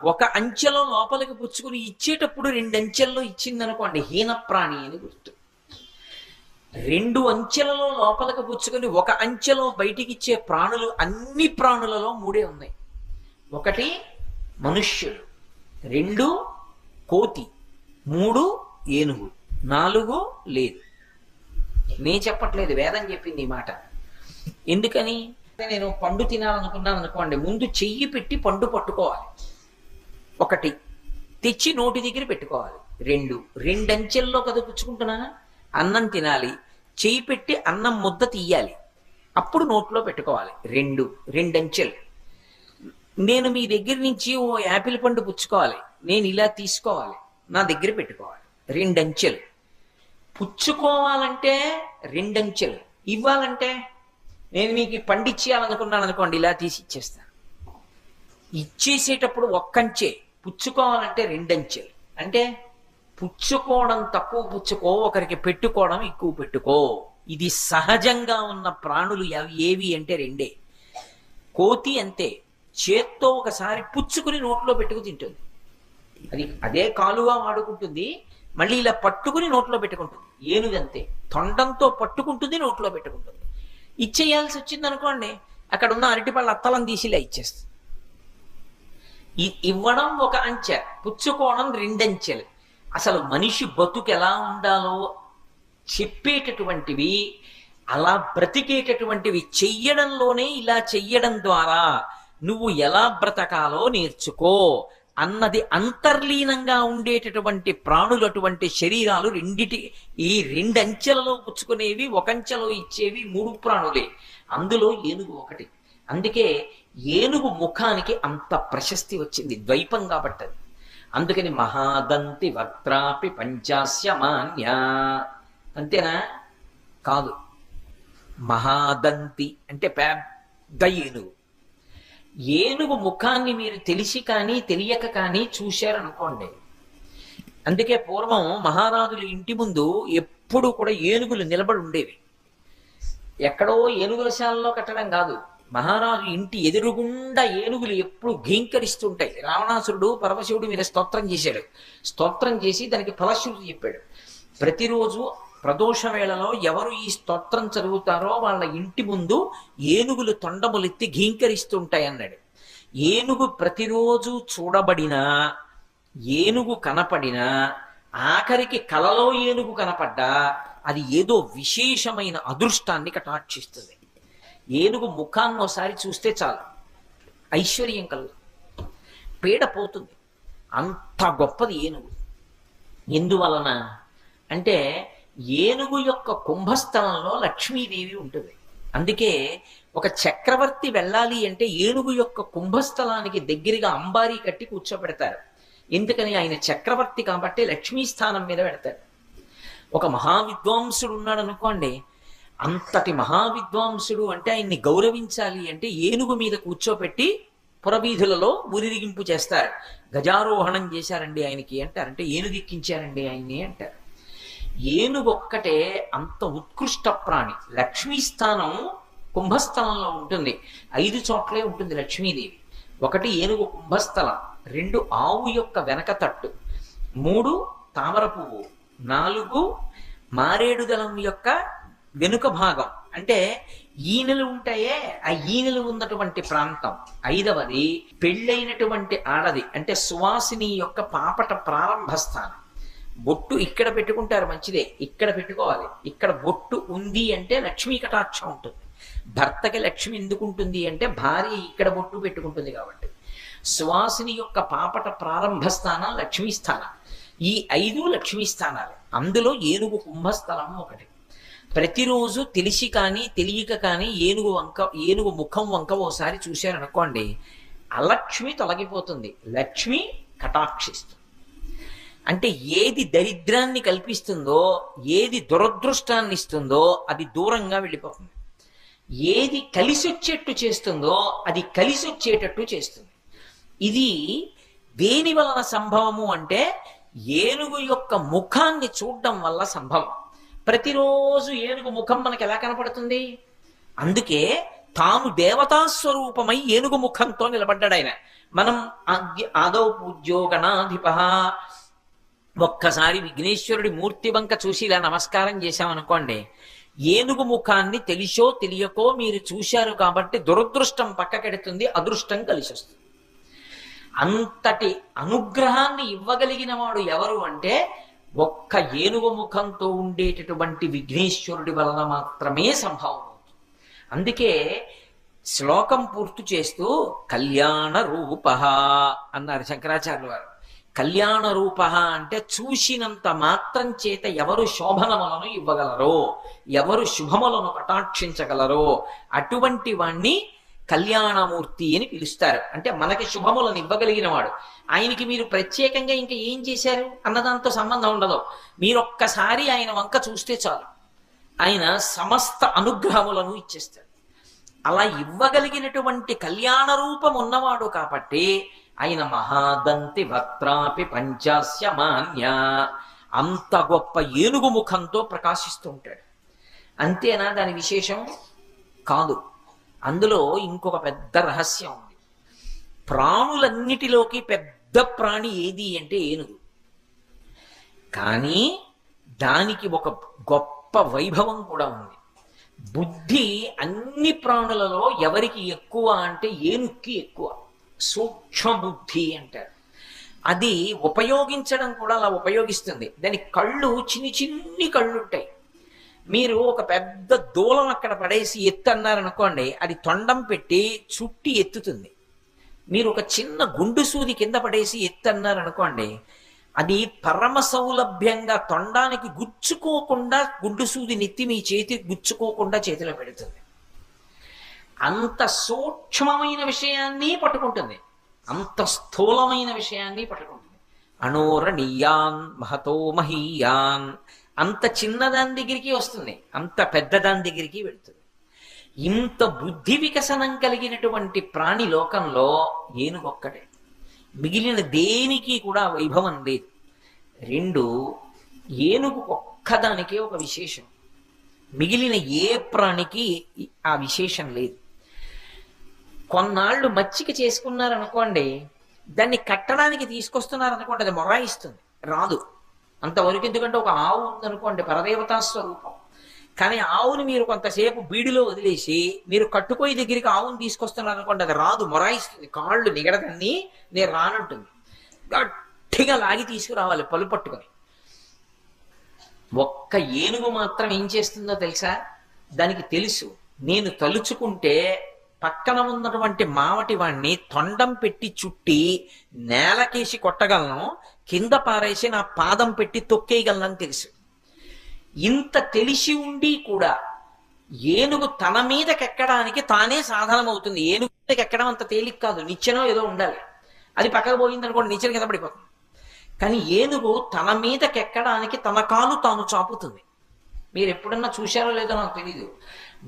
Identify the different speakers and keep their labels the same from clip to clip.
Speaker 1: ఒక అంచెలో లోపలికి పుచ్చుకుని ఇచ్చేటప్పుడు రెండు అంచెల్లో ఇచ్చిందనుకోండి హీన ప్రాణి అని గుర్తు. రెండు అంచెలలో లోపలికి పుచ్చుకుని ఒక అంచెలో బయటికి ఇచ్చే ప్రాణులు అన్ని ప్రాణులలో మూడే ఉన్నాయి. ఒకటి మనుష్యుడు, రెండు కోతి, మూడు ఏనుగు, నాలుగు లేదు. నేను చెప్పట్లేదు, వేదం చెప్పింది ఈ మాట. ఎందుకని? నేను పండు తినాలనుకున్నాను అనుకోండి, ముందు చెయ్యి పెట్టి పండు పట్టుకోవాలి. ఒకటి తెచ్చి నోటి దగ్గర పెట్టుకోవాలి. రెండంచెల్లో కదా పుచ్చుకుంటున్నాను. అన్నం తినాలి, చెయ్యి పెట్టి అన్నం ముద్ద తీయాలి, అప్పుడు నోట్లో పెట్టుకోవాలి. రెండంచెలు. నేను మీ దగ్గర నుంచి ఓ యాపిల్ పండు పుచ్చుకోవాలి, నేను ఇలా తీసుకోవాలి, నా దగ్గర పెట్టుకోవాలి. రెండంచెలు. పుచ్చుకోవాలంటే రెండంచెలు, ఇవ్వాలంటే నేను మీకు పండిచ్చేయాలనుకున్నాను అనుకోండి, ఇలా తీసి ఇచ్చేస్తాను. ఇచ్చేసేటప్పుడు ఒక్కంచె, పుచ్చుకోవాలంటే రెండంచెలు. అంటే పుచ్చుకోవడం తక్కువ పుచ్చుకో, ఒకరికి పెట్టుకోవడం ఎక్కువ పెట్టుకో. ఇది సహజంగా ఉన్న ప్రాణులు ఏవి అంటే రెండే. కోతి అంతే, చేత్తో ఒకసారి పుచ్చుకుని నోట్లో పెట్టుకు తింటుంది. అదే కాలుగా వాడుకుంటుంది, మళ్ళీ ఇలా పట్టుకుని నోట్లో పెట్టుకుంటుంది. ఏనుగు అంతే, తొండంతో పట్టుకుంటుంది, నోట్లో పెట్టుకుంటుంది. ఇచ్చేయాల్సి వచ్చింది అనుకోండి, అక్కడ ఉన్న అరటిపళ్ళ అత్తలం తీసి ఇలా ఇచ్చేస్తుంది. ఇవ్వడం ఒక అంచె, పుచ్చుకోవడం రెండంచెలు. అసలు మనిషి బతుకు ఎలా ఉండాలో చెప్పేటటువంటివి, అలా బ్రతికేటటువంటివి చెయ్యడంలోనే, ఇలా చెయ్యడం ద్వారా నువ్వు ఎలా బ్రతకాలో నేర్చుకో అన్నది అంతర్లీనంగా ఉండేటటువంటి ప్రాణులు. అటువంటి శరీరాలు ఈ రెండంచెలలో పుచ్చుకునేవి, ఒకంచెలో ఇచ్చేవి మూడు ప్రాణులే. అందులో ఏనుగు ఒకటి. అందుకే ఏనుగు ముఖానికి అంత ప్రశస్తి వచ్చింది, ద్వైపం కాబట్టి. అందుకని మహాదంతి వక్త్రాపి పంచాస్య మాన్య. అంతేనా? కాదు, మహాదంతి అంటే పెద్ద ఏనుగు. ఏనుగు ముఖాన్ని మీరు తెలిసి కానీ తెలియక కానీ చూశారనుకోండి. అందుకే పూర్వం మహారాజుల ఇంటి ముందు ఎప్పుడు కూడా ఏనుగులు నిలబడి ఉండేవి. ఎక్కడో ఏనుగుల శాలలో కట్టడం కాదు, మహారాజు ఇంటి ఎదురుగుండా ఏనుగులు ఎప్పుడు ఘీంకరిస్తుంటాయి. రావణాసురుడు పరమశివుడి మీద స్తోత్రం చేశాడు. స్తోత్రం చేసి దానికి ఫలశ్రుతి చెప్పాడు. ప్రతిరోజు ప్రదోష వేళలో ఎవరు ఈ స్తోత్రం చదువుతారో వాళ్ళ ఇంటి ముందు ఏనుగులు తొండములెత్తి ఘీంకరిస్తుంటాయి అన్నాడు. ఏనుగు ప్రతిరోజు చూడబడినా, ఏనుగు కనపడినా, ఆఖరికి కలలో ఏనుగు కనపడ్డా అది ఏదో విశేషమైన అదృష్టాన్ని కటాక్షిస్తుంది. ఏనుగు ముఖాన్ని ఒకసారి చూస్తే చాలు, ఐశ్వర్యం కలుగు, పీడ పోతుంది. అంత గొప్పది ఏనుగు. ఎందువలన అంటే ఏనుగు యొక్క కుంభస్థలంలో లక్ష్మీదేవి ఉంటుంది. అందుకే ఒక చక్రవర్తి వెళ్ళాలి అంటే ఏనుగు యొక్క కుంభస్థలానికి దగ్గరగా అంబారీ కట్టి కూర్చోబెడతారు. ఎందుకని? ఆయన చక్రవర్తి కాబట్టి లక్ష్మీ స్థానం మీద పెడతాడు. ఒక మహావిద్వాంసుడు ఉన్నాడు అనుకోండి, అంతటి మహావిద్వాంసుడు అంటే ఆయన్ని గౌరవించాలి అంటే ఏనుగు మీద కూర్చోపెట్టి పురవీధులలో ఊరిరిగింపు చేస్తారు. గజారోహణం చేశారండి ఆయనకి అంటారంటే, ఏనుగెక్కించారండి ఆయన్ని అంటారు. ఏనుగు ఒక్కటే అంత ఉత్కృష్ట ప్రాణి. లక్ష్మీస్థానం కుంభస్థలంలో ఉంటుంది. 5 చోట్లే ఉంటుంది లక్ష్మీదేవి. 1 ఏనుగు కుంభస్థలం, 2 ఆవు యొక్క వెనక తట్టు, 3 తామర పువ్వు, 4 మారేడు దళం యొక్క వెనుక భాగం, అంటే ఈనెలు ఉంటాయే ఆ ఈనెలు ఉన్నటువంటి ప్రాంతం, 5వది పెళ్ళైనటువంటి ఆడది అంటే సువాసిని యొక్క పాపట ప్రారంభ స్థానం. బొట్టు ఇక్కడ పెట్టుకుంటారు, మంచిదే, ఇక్కడ పెట్టుకోవాలి. ఇక్కడ బొట్టు ఉంది అంటే లక్ష్మీ కటాక్షం ఉంటుంది. భర్తకి లక్ష్మి ఎందుకు ఉంటుంది అంటే భార్య ఇక్కడ బొట్టు పెట్టుకుంటుంది కాబట్టి. సువాసిని యొక్క పాపట ప్రారంభ స్థానం లక్ష్మీ స్థానం. ఈ 5 లక్ష్మీ స్థానాలు. అందులో ఏనుగు కుంభస్థలం ఒకటి. ప్రతిరోజు తెలిసి కానీ తెలియక కానీ ఏనుగు ముఖం వంక ఓసారి చూశారనుకోండి, అలక్ష్మి తొలగిపోతుంది, లక్ష్మి కటాక్షిస్తుంది. అంటే ఏది దరిద్రాన్ని కల్పిస్తుందో, ఏది దురదృష్టాన్ని ఇస్తుందో అది దూరంగా వెళ్ళిపోతుంది. ఏది కలిసొచ్చేట్టు చేస్తుందో అది కలిసొచ్చేటట్టు చేస్తుంది. ఇది దేని వలన సంభవము అంటే ఏనుగు యొక్క ముఖాన్ని చూడడం వల్ల సంభవం. ప్రతిరోజు ఏనుగు ముఖం మనకు ఎలా కనపడుతుంది? అందుకే తాను దేవతా స్వరూపమై ఏనుగు ముఖంతో నిలబడ్డాడు ఆయన. మనం ఆదౌ పూజ్యో గణాధిప, ఒక్కసారి విఘ్నేశ్వరుడి మూర్తి వంక చూసి ఇలా నమస్కారం చేశామనుకోండి, ఏనుగు ముఖాన్ని తెలిసో తెలియకో మీరు చూశారు కాబట్టి దురదృష్టం పక్కకెడుతుంది, అదృష్టం కలిసి వస్తుంది. అంతటి అనుగ్రహాన్ని ఇవ్వగలిగిన వాడు ఎవరు అంటే ఒక్క ఏనుగు ముఖంతో ఉండేటటువంటి విఘ్నేశ్వరుడి వలన మాత్రమే సంభవం అవుతుంది. అందుకే శ్లోకం పూర్తి చేస్తూ కళ్యాణ రూప అన్నారు శంకరాచార్యుల వారు. కళ్యాణ రూప అంటే చూసినంత మాత్రం చేత ఎవరు శోభనములను ఇవ్వగలరో, ఎవరు శుభములను కటాక్షించగలరో అటువంటి వాణ్ణి కళ్యాణమూర్తి అని పిలుస్తారు. అంటే మనకి శుభములను ఇవ్వగలిగిన వాడు. ఆయనకి మీరు ప్రత్యేకంగా ఇంకా ఏం చేశారు అన్నదాంతో సంబంధం ఉండదు. మీరొక్కసారి ఆయన వంక చూస్తే చాలు, ఆయన సమస్త అనుగ్రహములను ఇచ్చేస్తాడు. అలా ఇవ్వగలిగినటువంటి కళ్యాణ రూపం ఉన్నవాడు కాబట్టి ఆయన మహాదంతి వక్త్రాపి పంచాస్య మాన్య, అంత గొప్ప ఏనుగు ముఖంతో ప్రకాశిస్తూ ఉంటాడు. అంతేనా దాని విశేషం? కాదు, అందులో ఇంకొక పెద్ద రహస్యం ఉంది. ప్రాణులన్నిటిలోకి పెద్ద ప్రాణి ఏది అంటే ఏనుగు. కానీ దానికి ఒక గొప్ప వైభవం కూడా ఉంది. బుద్ధి అన్ని ప్రాణులలో ఎవరికి ఎక్కువ అంటే ఏనుక్కి ఎక్కువ. సూక్ష్మ బుద్ధి అంటారు. అది ఉపయోగించడం కూడా అలా ఉపయోగిస్తుంది. దాని కళ్ళు చిన్ని చిన్ని కళ్ళు ఉంటాయి. మీరు ఒక పెద్ద దూలం అక్కడ పడేసి ఎత్తు అన్నారనుకోండి, అది తొండం పెట్టి చుట్టి ఎత్తుతుంది. మీరు ఒక చిన్న గుండు సూది కింద పడేసి ఎత్తు అన్నారనుకోండి, అది పరమ సౌలభ్యంగా తొండానికి గుచ్చుకోకుండా గుండు సూది నెత్తి మీ చేతికి గుచ్చుకోకుండా చేతిలో పెడుతుంది. అంత సూక్ష్మమైన విషయాన్ని పట్టుకుంటుంది, అంత స్థూలమైన విషయాన్ని పట్టుకుంటుంది. అణోరణీయాన్ మహతో మహీయాన్, అంత చిన్నదాని దగ్గరికి వస్తుంది, అంత పెద్దదాని దగ్గరికి వెళుతుంది. ఇంత బుద్ధి వికసనం కలిగినటువంటి ప్రాణి లోకంలో ఏనుగొక్కటే. మిగిలిన దేనికి కూడా వైభవం లేదు. రెండు, ఏనుగు ఒక్కదానికే ఒక విశేషం, మిగిలిన ఏ ప్రాణికి ఆ విశేషం లేదు. కొన్నాళ్ళు మచ్చిక చేసుకున్నారనుకోండి, దాన్ని కట్టడానికి తీసుకొస్తున్నారనుకోండి, అది మొరాయిస్తుంది, రాదు. అంతవరకు ఎందుకంటే ఒక ఆవు ఉందనుకోండి, పరదేవతా స్వరూపం. కానీ ఆవుని మీరు కొంతసేపు బీడిలో వదిలేసి మీరు కట్టుకోయి దగ్గరికి ఆవుని తీసుకొస్తున్నారనుకోండి, అది రాదు, మొరాయిస్తుంది, కాళ్ళు నిగడదన్ని నేను రానంటుంది. గట్టిగా లాగి తీసుకురావాలి పలు పట్టుకొని. ఒక్క ఏనుగు మాత్రం ఏం చేస్తుందో తెలుసా? దానికి తెలుసు, నేను తలుచుకుంటే పక్కన ఉన్నటువంటి మావటి వాణ్ణి తొండం పెట్టి చుట్టి నేలకేసి కొట్టగలను, కింద పారేసి నా పాదం పెట్టి తొక్కేయగలనని తెలుసు. ఇంత తెలిసి ఉండి కూడా ఏనుగు తన మీదకెక్కడానికి తానే సాధనమవుతుంది. ఏనుగు మీదకి ఎక్కడం అంత తేలిక కాదు, నిచ్చెనో ఏదో ఉండాలి. అది పక్కకు పోయింది అనుకోండి, నిచ్చెన కింద పడిపోతుంది. కానీ ఏనుగు తన మీదకెక్కడానికి తన కాలు తాను చాపుతుంది. మీరు ఎప్పుడన్నా చూశారో లేదో నాకు తెలీదు,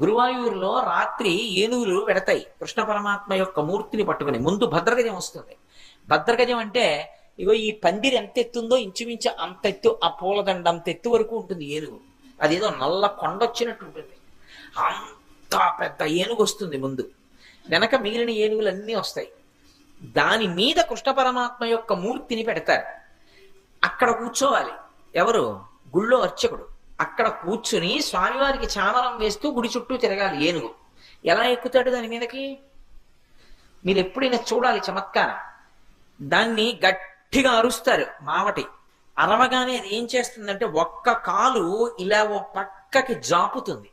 Speaker 1: గురువాయూరులో రాత్రి ఏనుగులు వెడతాయి కృష్ణ పరమాత్మ యొక్క మూర్తిని పట్టుకుని. ముందు భద్రగజం వస్తుంది. భద్రగజం అంటే ఇగో ఈ పందిరి ఎంత ఎత్తుందో ఇంచుమించు అంత ఎత్తు, ఆ పూలదండ అంత ఎత్తు వరకు ఉంటుంది ఏనుగు. అదేదో నల్ల కొండొచ్చినట్టు ఉంటుంది. అంత పెద్ద ఏనుగు వస్తుంది ముందు, వెనక మిగిలిన ఏనుగులన్నీ వస్తాయి. దాని మీద కృష్ణ పరమాత్మ యొక్క మూర్తిని పెడతారు. అక్కడ కూర్చోవాలి ఎవరు? గుళ్ళో అర్చకుడు. అక్కడ కూర్చుని స్వామివారికి చామరం వేస్తూ గుడి చుట్టూ తిరగాలి ఏనుగు. ఎలా ఎక్కుతాడు దాని మీదకి? మీరు ఎప్పుడైనా చూడాలి చమత్కారం. దాన్ని గట్టిగా అరుస్తారు మావటి. అరవగానే అది ఏం చేస్తుందంటే ఒక్క కాలు ఇలా ఓ పక్కకి జాపుతుంది.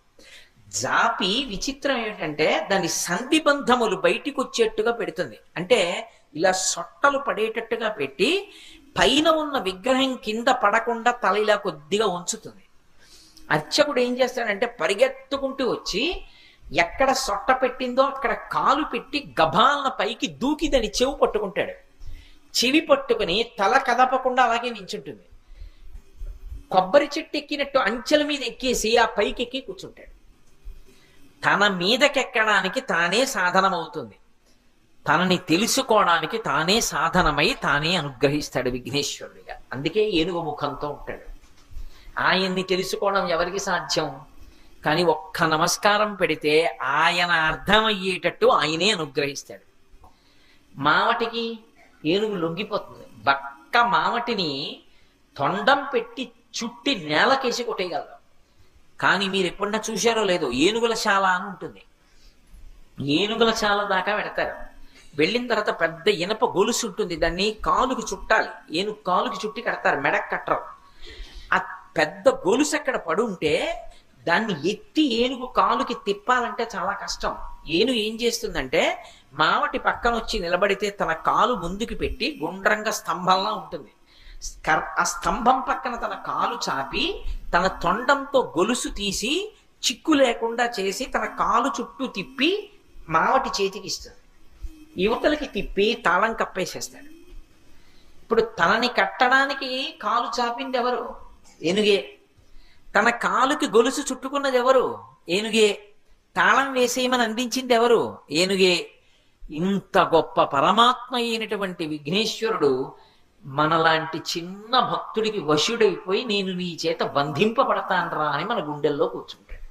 Speaker 1: జాపి విచిత్రం ఏమిటంటే దాని సంధిబంధములు బయటికి వచ్చేట్టుగా పెడుతుంది. అంటే ఇలా సొట్టలు పడేటట్టుగా పెట్టి పైన ఉన్న విగ్రహం కింద పడకుండా తల ఇలా కొద్దిగా ఉంచుతుంది. అర్చకుడు ఏం చేస్తాడంటే పరిగెత్తుకుంటూ వచ్చి ఎక్కడ సొట్ట పెట్టిందో అక్కడ కాలు పెట్టి గభాలన పైకి దూకి దాని చెవు పట్టుకుంటాడు. చెవి పట్టుకుని తల కదపకుండా అలాగే నించుంటుంది. కొబ్బరి చెట్టు ఎక్కినట్టు అంచెల మీద ఎక్కేసి ఆ పైకి ఎక్కి కూర్చుంటాడు. తన మీదకెక్కడానికి తానే సాధనమవుతుంది, తనని తెలుసుకోవడానికి తానే సాధనమై తానే అనుగ్రహిస్తాడు విఘ్నేశ్వరుడిగా. అందుకే ఏనుగు ముఖంతో ఉంటాడు. ఆయన్ని తెలుసుకోవడం ఎవరికి సాధ్యం? కానీ ఒక్క నమస్కారం పెడితే ఆయన అర్థమయ్యేటట్టు ఆయనే అనుగ్రహిస్తాడు. మావటికి ఏనుగు లొంగిపోతుంది. బక్క మావటిని తొండం పెట్టి చుట్టి నేలకేసి కొట్టేయగలరు. కానీ మీరు ఎప్పుడన్నా చూశారో లేదో, ఏనుగుల శాల అని ఉంటుంది. ఏనుగుల శాల దాకా పెడతారు. వెళ్ళిన తర్వాత పెద్ద ఇనప గొలుసు ఉంటుంది, దాన్ని కాలుకి చుట్టాలి. ఏనుగు కాలుకి చుట్టి కడతారు, మెడకు కట్టరు. ఆ పెద్ద గొలుసు అక్కడ పడుంటే దాన్ని ఎత్తి ఏనుగు కాలుకి తిప్పాలంటే చాలా కష్టం. ఏనుగు ఏం చేస్తుందంటే మావటి పక్కన వచ్చి నిలబడితే తన కాలు ముందుకు పెట్టి గుండ్రంగా స్తంభంలా ఉంటుంది. ఆ స్తంభం పక్కన తన కాలు చాపి తన తొండంతో గొలుసు తీసి చిక్కు లేకుండా చేసి తన కాలు చుట్టూ తిప్పి మావటి చేతికి ఇస్తుంది. యువతలకి తిప్పి తాళం కప్పేసేస్తాడు. ఇప్పుడు తనని కట్టడానికి కాలు చాపింది ఎవరు? ఏనుగే. తన కాలుకి గొలుసు చుట్టుకున్నది ఎవరు? ఏనుగే. తాళం వేసేయమని అందించింది ఎవరు? ఏనుగే. ఇంత గొప్ప పరమాత్మ అయినటువంటి విఘ్నేశ్వరుడు మనలాంటి చిన్న భక్తుడికి వశుడైపోయి నేను నీ చేత బంధింపబడతానరా అని మన గుండెల్లో కూర్చుంటాడు.